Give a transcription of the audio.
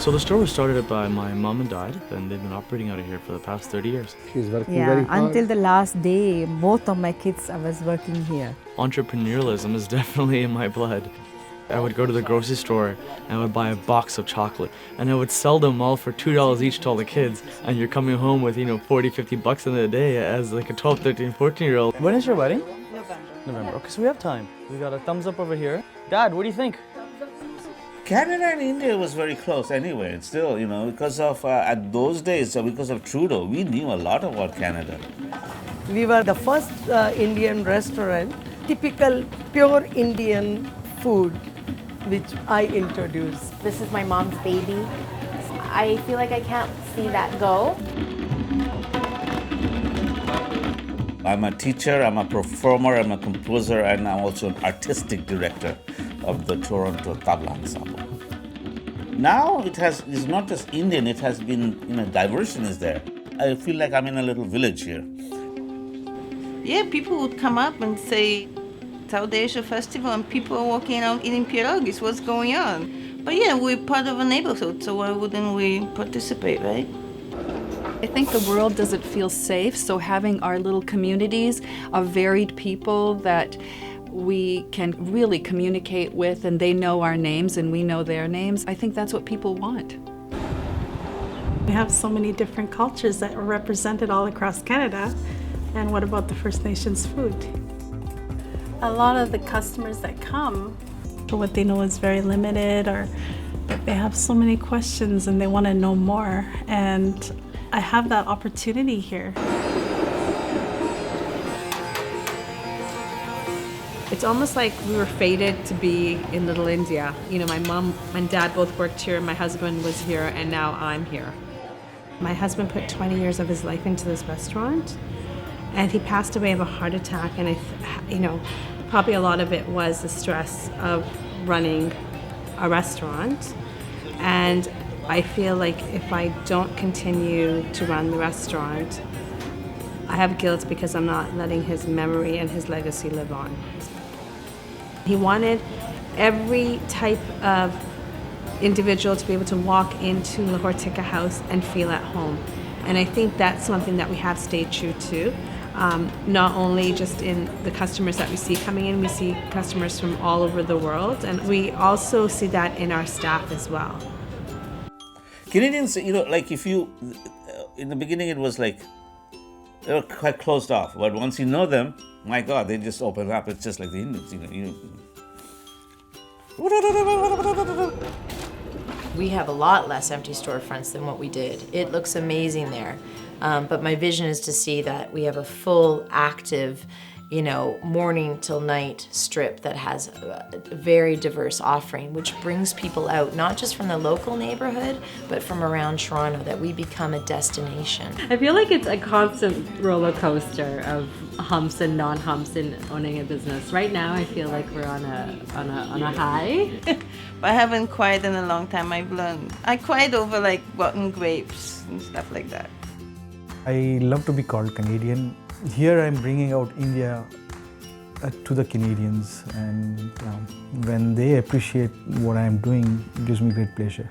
So the store was started by my mom and dad, and they've been operating out of here for the past 30 years. She's working very hard. Until the last day, both of my kids, I was working here. Entrepreneurialism is definitely in my blood. I would go to the grocery store and I would buy a box of chocolate and I would sell them all for $2 each to all the kids, and you're coming home with, 40, 50 bucks in a day as like a 12, 13, 14-year-old. When is your wedding? November. Okay, so we have time. We got a thumbs up over here. Dad, what do you think? Canada and India was very close anyway. It's still, because of, at those days, because of Trudeau, we knew a lot about Canada. We were the first Indian restaurant, typical pure Indian food, which I introduced. This is my mom's baby. I feel like I can't see that go. I'm a teacher, I'm a performer, I'm a composer, and I'm also an artistic director of the Toronto Tabla Ensemble. Now it's not just Indian, it has been, diversion is there. I feel like I'm in a little village here. Yeah, people would come up and say, South Asia Festival, and people are walking out eating pierogies, what's going on? But yeah, we're part of a neighborhood, so why wouldn't we participate, right? I think the world doesn't feel safe, so having our little communities of varied people that we can really communicate with, and they know our names and we know their names, I think that's what people want. We have so many different cultures that are represented all across Canada, and what about the First Nations food? A lot of the customers that come, what they know is very limited, but they have so many questions and they want to know more, and I have that opportunity here. It's almost like we were fated to be in Little India. My mom and dad both worked here, my husband was here, and now I'm here. My husband put 20 years of his life into this restaurant, and he passed away of a heart attack, and probably a lot of it was the stress of running a restaurant. And I feel like if I don't continue to run the restaurant, I have guilt because I'm not letting his memory and his legacy live on. He wanted every type of individual to be able to walk into the Hortica House and feel at home. And I think that's something that we have stayed true to. Not only just in the customers that we see coming in, we see customers from all over the world, and we also see that in our staff as well. Canadians, if you, in the beginning it was like, they were quite closed off, but once you know them, my God, they just open up. It's just like the Indians, We have a lot less empty storefronts than what we did. It looks amazing there. But my vision is to see that we have a full, active, morning till night strip that has a very diverse offering, which brings people out, not just from the local neighborhood, but from around Toronto, that we become a destination. I feel like it's a constant roller coaster of humps and non-humps in owning a business. Right now, I feel like we're on a high. But I haven't cried in a long time. I've learned. I cried over rotten grapes and stuff like that. I love to be called Canadian. Here I'm bringing out India to the Canadians, and when they appreciate what I'm doing, it gives me great pleasure.